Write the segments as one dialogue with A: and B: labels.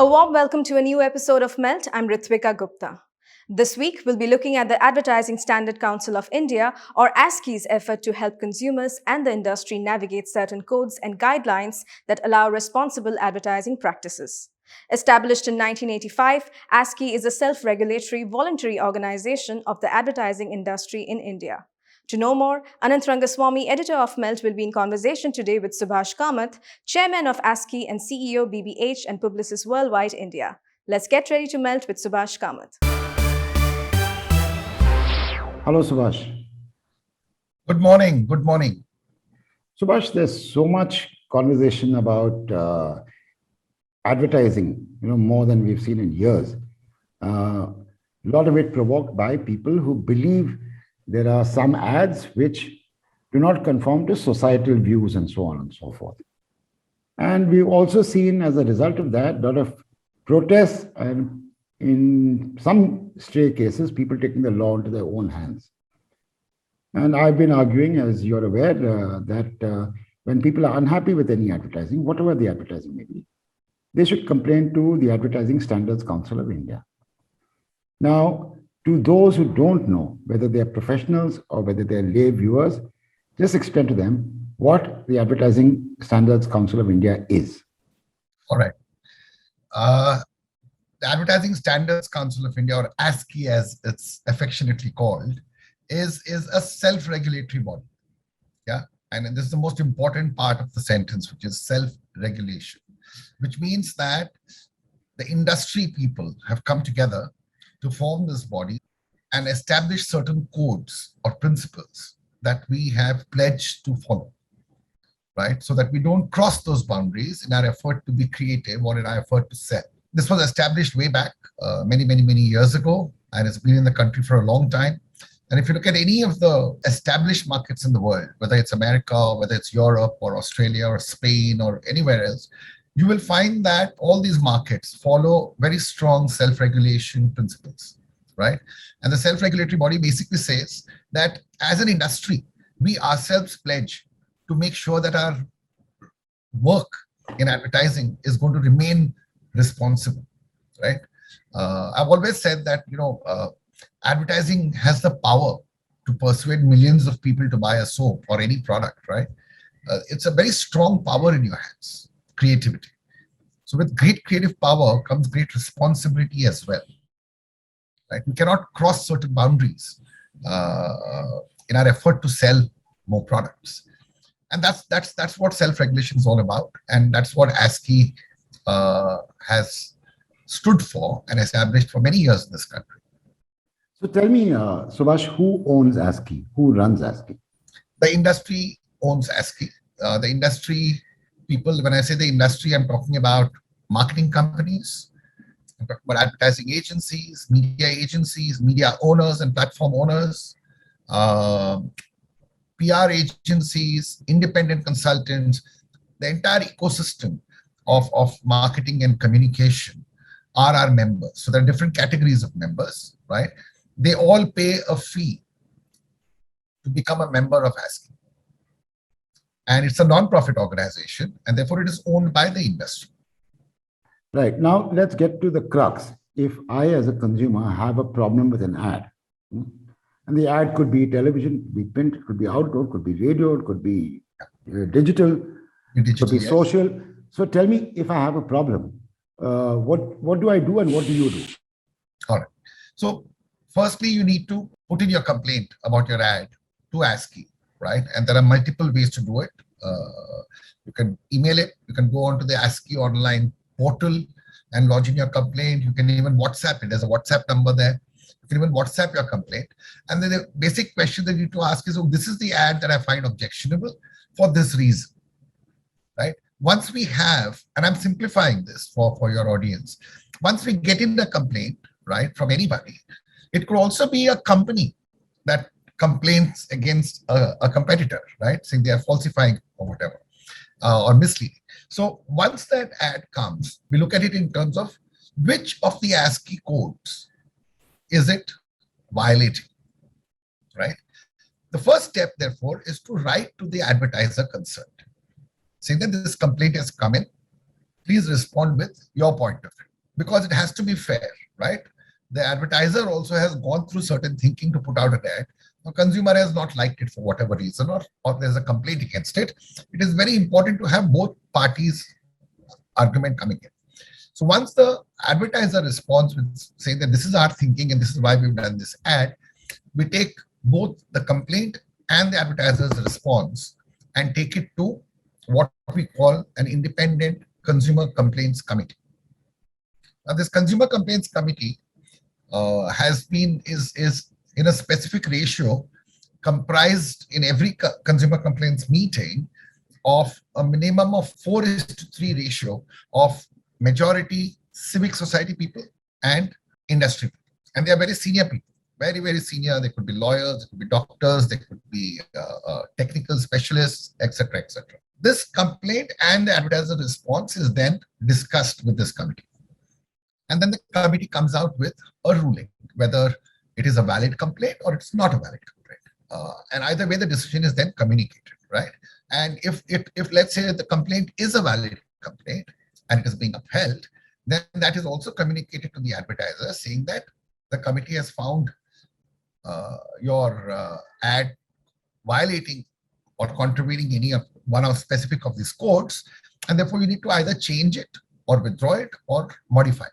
A: A warm welcome to a new episode of Melt. I'm Ritvika Gupta. This week, we'll be looking at the Advertising Standard Council of India, or ASCI's effort to help consumers and the industry navigate certain codes and guidelines that allow responsible advertising practices. Established in 1985, ASCI is a self-regulatory voluntary organization of the advertising industry in India. To know more, Anant Rangaswami, editor of Melt, will be in conversation today with Subhash Kamath, chairman of ASCI and CEO BBH and Publicis Worldwide India. Let's get ready to melt with Subhash Kamath.
B: Hello, Subhash.
C: Good morning. Good morning.
B: Subhash, there's so much conversation about advertising, more than we've seen in years. A lot of it provoked by people who believe there are some ads which do not conform to societal views and so on and so forth. And we've also seen, as a result of that, a lot of protests and in some stray cases, people taking the law into their own hands. And I've been arguing, as you're aware, that when people are unhappy with any advertising, whatever the advertising may be, they should complain to the Advertising Standards Council of India. Now, to those who don't know whether they're professionals or whether they're lay viewers, just explain to them what the Advertising Standards Council of India is.
C: All right. The Advertising Standards Council of India, or ASCI as it's affectionately called, is a self-regulatory body. Yeah. And this is the most important part of the sentence, which is self-regulation, which means that the industry people have come together to form this body and establish certain codes or principles that we have pledged to follow, right? So that we don't cross those boundaries in our effort to be creative or in our effort to sell. This was established way back many years ago, and it's been in the country for a long time. And if you look at any of the established markets in the world, whether it's America, or whether it's Europe or Australia or Spain or anywhere else, you will find that all these markets follow very strong self-regulation principles, right? And the self-regulatory body basically says that as an industry, we ourselves pledge to make sure that our work in advertising is going to remain responsible, right? I've always said that, advertising has the power to persuade millions of people to buy a soap or any product, right? It's a very strong power in your hands. Creativity. So with great creative power comes great responsibility as well, right? We cannot cross certain boundaries in our effort to sell more products. And that's what self-regulation is all about. And that's what ASCI has stood for and established for many years in this country.
B: So tell me, Subhash, who owns ASCI? Who runs ASCI?
C: The industry owns ASCI. The industry people, when I say the industry, I'm talking about marketing companies, I'm talking about advertising agencies, media owners and platform owners, PR agencies, independent consultants, the entire ecosystem of marketing and communication are our members. So there are different categories of members, right? They all pay a fee to become a member of ASCI. And it's a non-profit organization, and therefore it is owned by the industry.
B: Right. Now, let's get to the crux. If I, as a consumer, have a problem with an ad, and the ad could be television, could be print, it could be outdoor, it could be radio, it could be digital, it could be social. So tell me, if I have a problem, what do I do and what do you do?
C: All right. So firstly, you need to put in your complaint about your ad to ASCI. Right? And there are multiple ways to do it. You can email it. You can go onto the ASCI online portal and lodge in your complaint. You can even WhatsApp it. There's a WhatsApp number there. You can even WhatsApp your complaint. And then the basic question that you need to ask is, oh, this is the ad that I find objectionable for this reason, right? Once we have, and I'm simplifying this for your audience, once we get in the complaint, right, from anybody, it could also be a company that complaints against a competitor, right? Saying they are falsifying or whatever, or misleading. So once that ad comes, we look at it in terms of which of the ASCI codes is it violating, right? The first step, therefore, is to write to the advertiser concerned, saying that this complaint has come in. Please respond with your point of view. because it has to be fair, right? The advertiser also has gone through certain thinking to put out an ad. The consumer has not liked it for whatever reason, or there's a complaint against it. It is very important to have both parties' argument coming in. So once the advertiser responds with saying that this is our thinking and this is why we've done this ad, we take both the complaint and the advertiser's response and take it to what we call an independent consumer complaints committee. Now, this consumer complaints committee is in a specific ratio comprised in every consumer complaints meeting of a minimum of 4:3 ratio of majority civic society people and industry people. And they are very senior people, very, very senior. They could be lawyers, they could be doctors, they could be technical specialists, etc., etc. This complaint and the advertiser response is then discussed with this committee. And then the committee comes out with a ruling, whether it is a valid complaint or it's not a valid complaint. And either way, the decision is then communicated, right? And if let's say the complaint is a valid complaint and it is being upheld, then that is also communicated to the advertiser saying that the committee has found your ad violating or contravening any of one of specific of these codes, and therefore you need to either change it or withdraw it or modify it.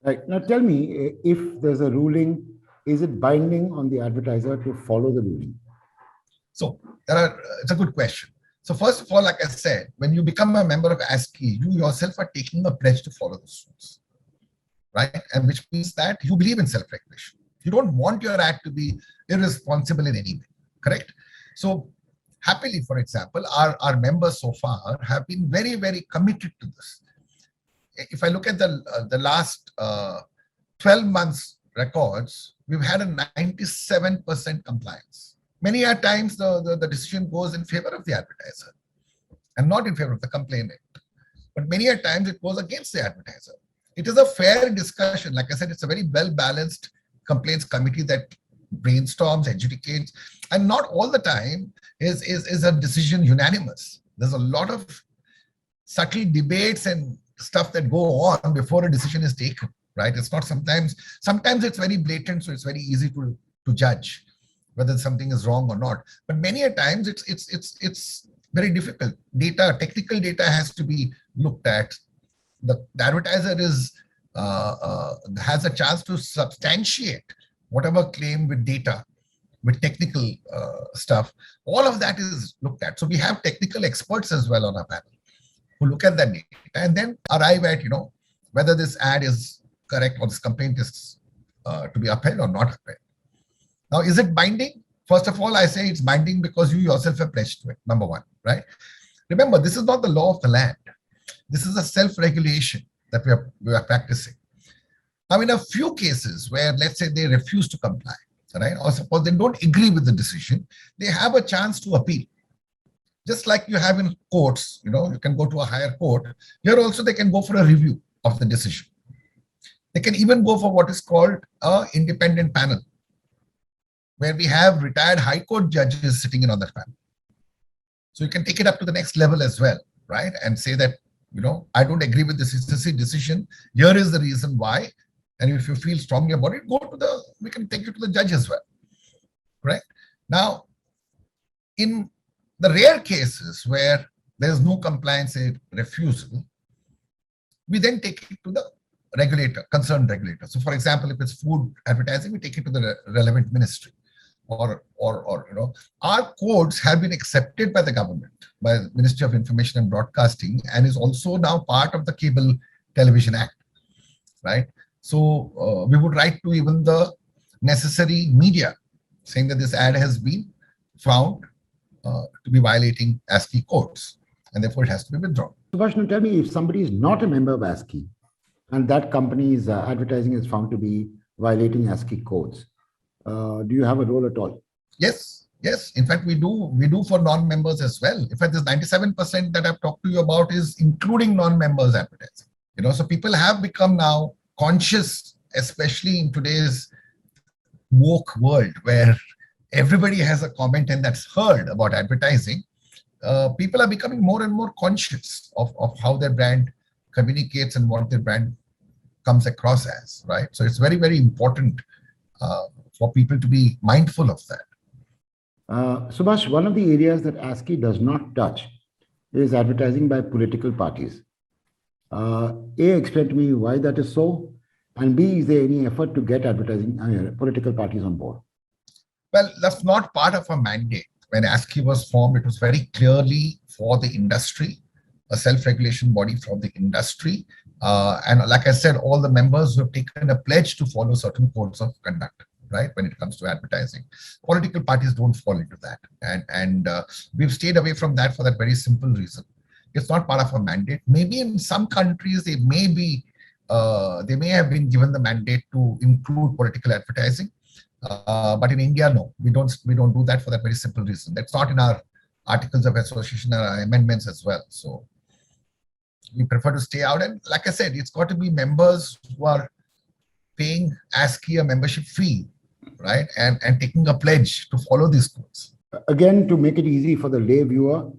B: Right. Now tell me, if there's a ruling, is it binding on the advertiser to follow the ruling?
C: So it's a good question. So first of all, like I said, when you become a member of ASCI, you yourself are taking a pledge to follow the rules, right? And which means that you believe in self-regulation. You don't want your ad to be irresponsible in any way, correct? So happily, for example, our members so far have been very, very committed to this. If I look at the last 12 months records, we've had a 97% compliance. Many a times the decision goes in favor of the advertiser and not in favor of the complainant. But many a times it goes against the advertiser. It is a fair discussion. Like I said, it's a very well-balanced complaints committee that brainstorms, educates, and not all the time is a decision unanimous. There's a lot of subtle debates and stuff that go on before a decision is taken, right? It's not sometimes it's very blatant, so it's very easy to judge whether something is wrong or not. But many a times it's very difficult. Technical data has to be looked at. The advertiser has a chance to substantiate whatever claim with data, with technical stuff. All of that is looked at. So we have technical experts as well on our panel who look at that data and then arrive at, whether this ad is correct or this complaint is to be upheld or not upheld. Now, is it binding? First of all, I say it's binding because you yourself have pledged to it, number one, right? Remember, this is not the law of the land. This is a self-regulation that we are practicing. Now, in a few cases where, let's say, they refuse to comply, right? Or suppose they don't agree with the decision, they have a chance to appeal. Just like you have in courts, you can go to a higher court. Here also they can go for a review of the decision. They can even go for what is called an independent panel, where we have retired high court judges sitting in on that panel. So you can take it up to the next level as well, right? And say that, I don't agree with this decision. Here is the reason why. And if you feel strongly about it, we can take you to the judge as well, right? Now, in the rare cases where there is no compliance, a refusal, we then take it to the concerned regulator. So for example, if it's food advertising, we take it to the relevant ministry. Or our codes have been accepted by the government, by the Ministry of Information and Broadcasting, and is also now part of the Cable Television Act, right? So we would write to even the necessary media saying that this ad has been found to be violating ASCI codes, and therefore it has to be withdrawn.
B: Subhash, now tell me, if somebody is not a member of ASCI and that company's advertising is found to be violating ASCI codes, do you have a role at all?
C: Yes. In fact, we do for non-members as well. In fact, this 97% that I've talked to you about is including non-members advertising. So people have become now conscious, especially in today's woke world where everybody has a comment and that's heard about advertising. People are becoming more and more conscious of how their brand communicates and what their brand comes across as, right? So it's very, very important for people to be mindful of that.
B: Subhash, one of the areas that ASCI does not touch is advertising by political parties. A, explain to me why that is so, and B, is there any effort to get political parties on board?
C: Well, that's not part of a mandate. When ASCI was formed, it was very clearly for the industry, a self-regulation body from the industry. And like I said, all the members who have taken a pledge to follow certain codes of conduct, right, when it comes to advertising. Political parties don't fall into that. And we've stayed away from that for that very simple reason. It's not part of a mandate. Maybe in some countries, they may have been given the mandate to include political advertising. But in India, no, we don't do that for that very simple reason. That's not in our articles of association or our amendments as well. So we prefer to stay out. And like I said, it's got to be members who are paying ASCI a membership fee, right? And taking a pledge to follow these codes.
B: Again, to make it easy for the lay viewer,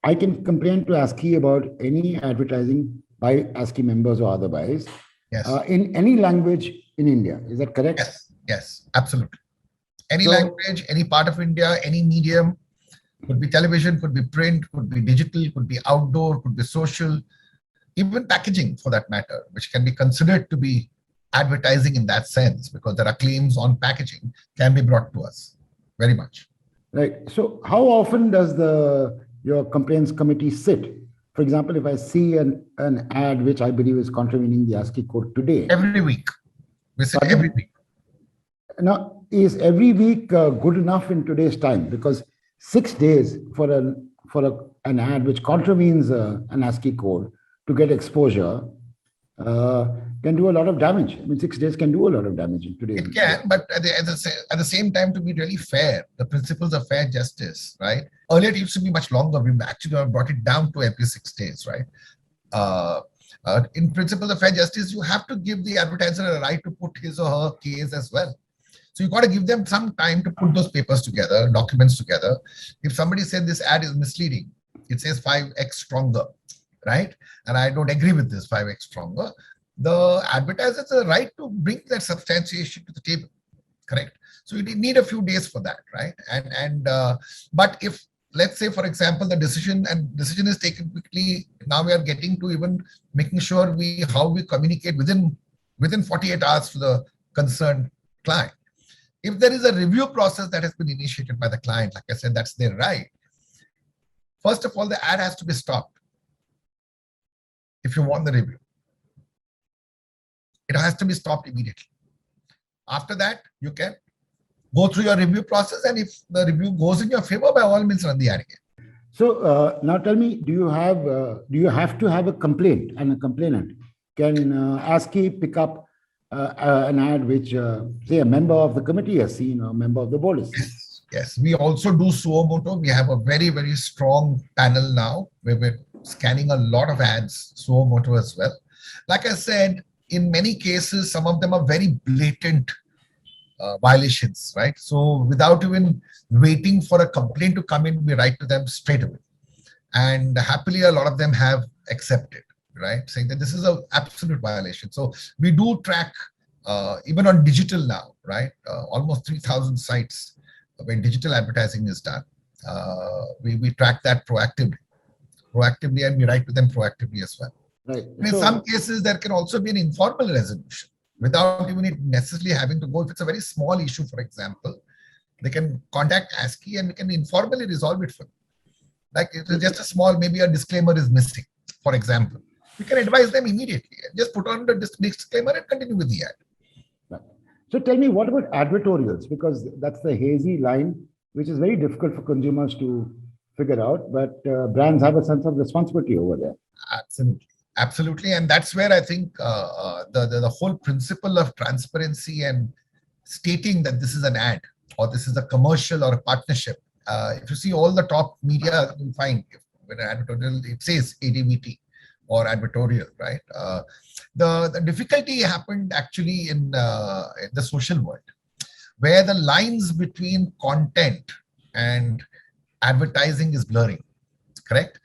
B: I can complain to ASCI about any advertising by ASCI members or otherwise,
C: yes,
B: in any language in India. Is that correct?
C: Yes, absolutely. Any language, any part of India, any medium, could be television, could be print, could be digital, could be outdoor, could be social, even packaging for that matter, which can be considered to be advertising in that sense, because there are claims on packaging can be brought to us very much.
B: Right. So how often does your complaints committee sit? For example, if I see an ad which I believe is contravening the ASCI code today.
C: Every week. We sit every week.
B: Now, is every week good enough in today's time? Because 6 days for an ad which contravenes an ASCI code to get exposure can do a lot of damage. I mean, 6 days can do a lot of damage in today's.
C: It can, but at the same time, to be really fair, the principles of fair justice, right? Earlier, it used to be much longer. We've actually brought it down to every 6 days, right? In principles of fair justice, you have to give the advertiser a right to put his or her case as well. So you've got to give them some time to put those papers together, documents together. If somebody said this ad is misleading, it says 5x stronger, right? And I don't agree with this 5x stronger. The advertiser has a right to bring that substantiation to the table, correct? So you need a few days for that, right? But if, let's say, for example, the decision is taken quickly, now we are getting to even making sure how we communicate within 48 hours to the concerned client. If there is a review process that has been initiated by the client, like I said, that's their right. First of all, the ad has to be stopped if you want the review. It has to be stopped immediately. After that, you can go through your review process, and if the review goes in your favor, by all means, run the ad again.
B: So now tell me, do you have to have a complaint, and a complainant can ASCI pick up an ad which, say, a member of the committee has seen or a member of the board has seen?
C: Yes. We also do suo moto. We have a very, very strong panel now where we're scanning a lot of ads, suo moto as well. Like I said, in many cases, some of them are very blatant violations, right? So without even waiting for a complaint to come in, we write to them straight away. And happily, a lot of them have accepted, right? Saying that this is an absolute violation. So we do track, even on digital now, right? Almost 3,000 sites when digital advertising is done. We track that proactively, and we write to them proactively as well.
B: Right.
C: In some cases, there can also be an informal resolution without even it necessarily having to go. If it's a very small issue, for example, they can contact ASCI and we can informally resolve it for them. Like it is just a small, maybe a disclaimer is missing, for example. We can advise them immediately. Just put on the disclaimer and continue with the ad.
B: Right. So tell me, what about advertorials? Because that's the hazy line, which is very difficult for consumers to figure out, but brands have a sense of responsibility over there.
C: Absolutely. And that's where I think the whole principle of transparency and stating that this is an ad or this is a commercial or a partnership. If you see all the top media, you'll find when an advertorial, it says ADVT or advertorial, right? The difficulty happened actually in the social world, where the lines between content and advertising is blurring, correct?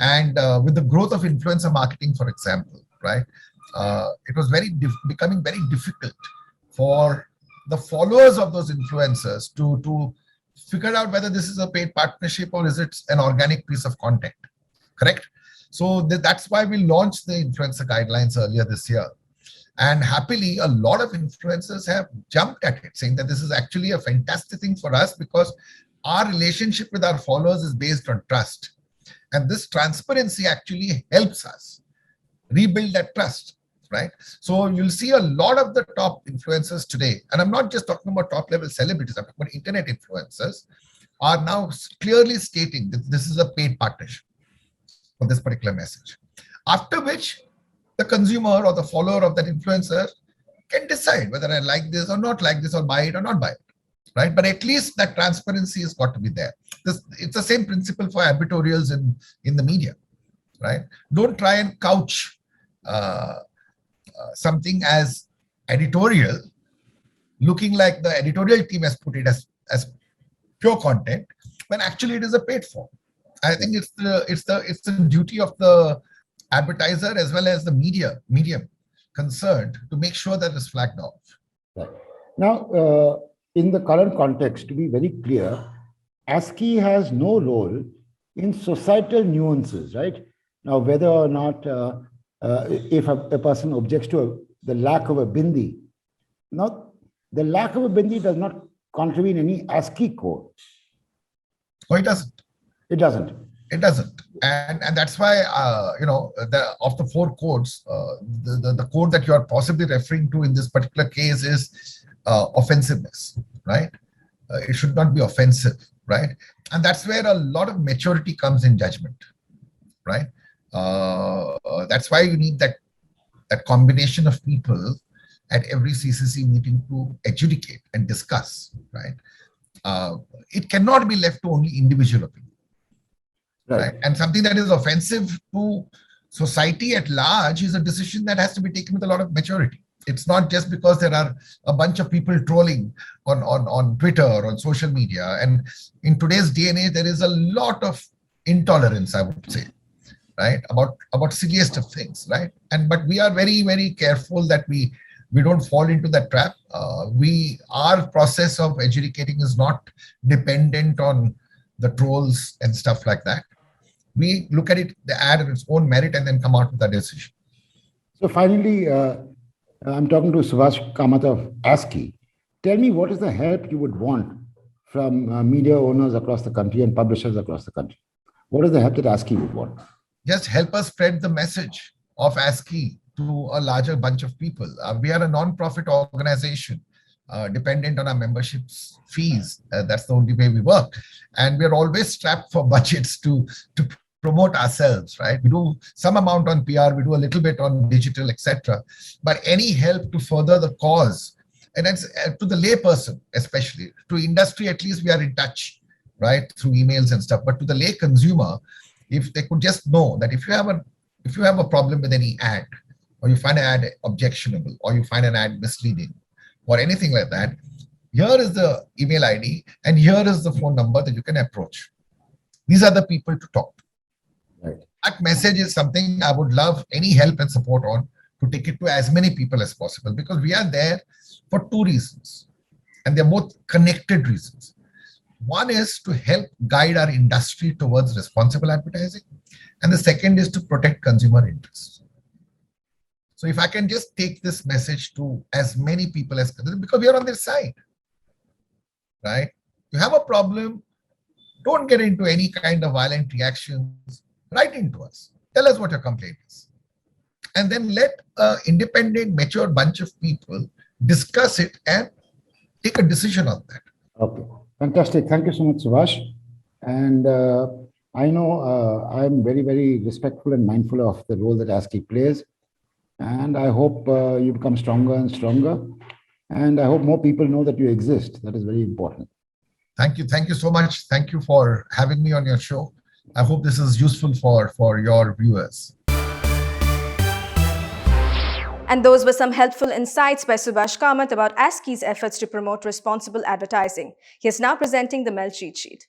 C: And with the growth of influencer marketing, for example, right? it was becoming very difficult for the followers of those influencers to figure out whether this is a paid partnership or is it an organic piece of content. Correct? So that's why we launched the influencer guidelines earlier this year. And happily, a lot of influencers have jumped at it, saying that this is actually a fantastic thing for us because our relationship with our followers is based on trust. And this transparency actually helps us rebuild that trust, right? So you'll see a lot of the top influencers today, and I'm not just talking about top level celebrities, I'm talking about internet influencers, are now clearly stating that this is a paid partnership for this particular message. After which, the consumer or the follower of that influencer can decide whether I like this or not like this, or buy it or not buy it, right? But at least that transparency has got to be there. It's the same principle for editorials in the media, right? Don't try and couch something as editorial, looking like the editorial team has put it as pure content, when actually it is a paid form. I think it's the duty of the advertiser as well as the medium concerned to make sure that it's flagged off.
B: Right. Now, in the current context, to be very clear, ASCI has no role in societal nuances, right? Now, whether or not if a person objects to the lack of a bindi, now the lack of a bindi does not contravene any ASCI code.
C: Oh, it doesn't.
B: It doesn't.
C: It doesn't, and that's why of the 4 codes, the code that you are possibly referring to in this particular case is offensiveness, right? It should not be offensive, right? And that's where a lot of maturity comes in judgment, right? That's why you need that combination of people at every CCC meeting to adjudicate and discuss, right? It cannot be left to only individual opinion. Right. And something that is offensive to society at large is a decision that has to be taken with a lot of maturity. It's not just because there are a bunch of people trolling on Twitter or on social media. And in today's day and age, there is a lot of intolerance, I would say, right, about silliest of things, right? But we are very, very careful that we don't fall into that trap. Our process of adjudicating is not dependent on the trolls and stuff like that. We look at it, the ad on its own merit, and then come out with a decision.
B: So finally, I'm talking to Subhash Kamath of ASCI. Tell me, what is the help you would want from media owners across the country and publishers across the country? What is the help that ASCI would want?
C: Just help us spread the message of ASCI to a larger bunch of people. We are a non-profit organization. Dependent on our memberships fees. That's the only way we work. And we're always strapped for budgets to promote ourselves, right? We do some amount on PR, we do a little bit on digital, etc. But any help to further the cause, and that's to the layperson, especially to industry, at least we are in touch, right? Through emails and stuff. But to the lay consumer, if they could just know that if you have a problem with any ad, or you find an ad objectionable, or you find an ad misleading, or anything like that, here is the email ID and here is the phone number that you can approach. These are the people to talk to.
B: Right.
C: That message is something I would love any help and support on, to take it to as many people as possible, because we are there for 2 reasons, and they're both connected reasons. One is to help guide our industry towards responsible advertising, and the second is to protect consumer interests. So if I can just take this message to as many people as possible, because we are on their side, right? You have a problem, don't get into any kind of violent reactions, write into us. Tell us what your complaint is. And then let an independent, mature bunch of people discuss it and take a decision on that.
B: Okay, fantastic. Thank you so much, Subhash. And I know I'm very, very respectful and mindful of the role that ASCI plays. And I hope you become stronger and stronger. And I hope more people know that you exist. That is very important.
C: Thank you. Thank you so much. Thank you for having me on your show. I hope this is useful for your viewers.
A: And those were some helpful insights by Subhash Kamath about ASCI's efforts to promote responsible advertising. He is now presenting the Melt cheat sheet.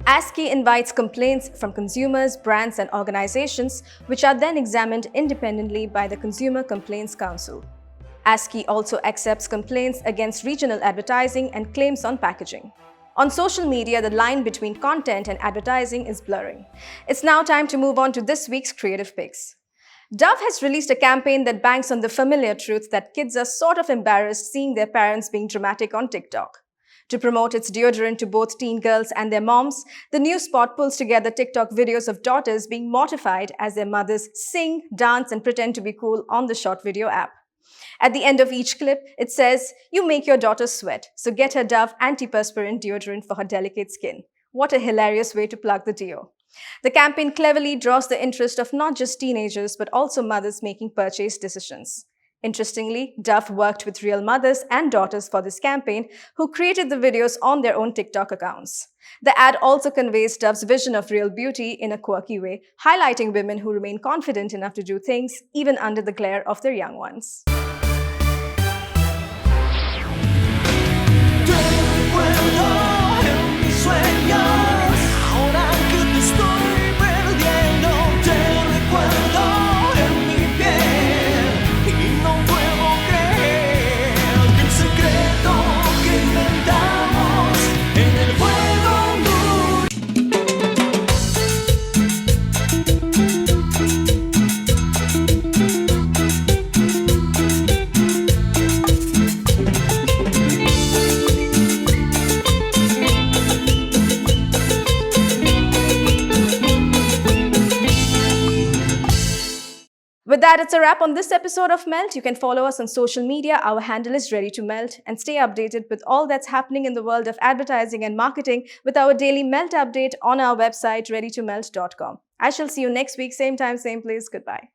A: ASCI invites complaints from consumers, brands, and organizations, which are then examined independently by the Consumer Complaints Council. ASCI also accepts complaints against regional advertising and claims on packaging. On social media, the line between content and advertising is blurring. It's now time to move on to this week's Creative Picks. Dove has released a campaign that banks on the familiar truth that kids are sort of embarrassed seeing their parents being dramatic on TikTok. To promote its deodorant to both teen girls and their moms, the new spot pulls together TikTok videos of daughters being mortified as their mothers sing, dance, and pretend to be cool on the short video app. At the end of each clip, it says, "You make your daughter sweat, so get her Dove antiperspirant deodorant for her delicate skin." What a hilarious way to plug the deo. The campaign cleverly draws the interest of not just teenagers, but also mothers making purchase decisions. Interestingly, Dove worked with real mothers and daughters for this campaign who created the videos on their own TikTok accounts. The ad also conveys Dove's vision of real beauty in a quirky way, highlighting women who remain confident enough to do things even under the glare of their young ones. With that, it's a wrap on this episode of Melt. You can follow us on social media. Our handle is Ready to Melt, and stay updated with all that's happening in the world of advertising and marketing with our daily Melt update on our website, readytomelt.com. I shall see you next week, same time, same place. Goodbye.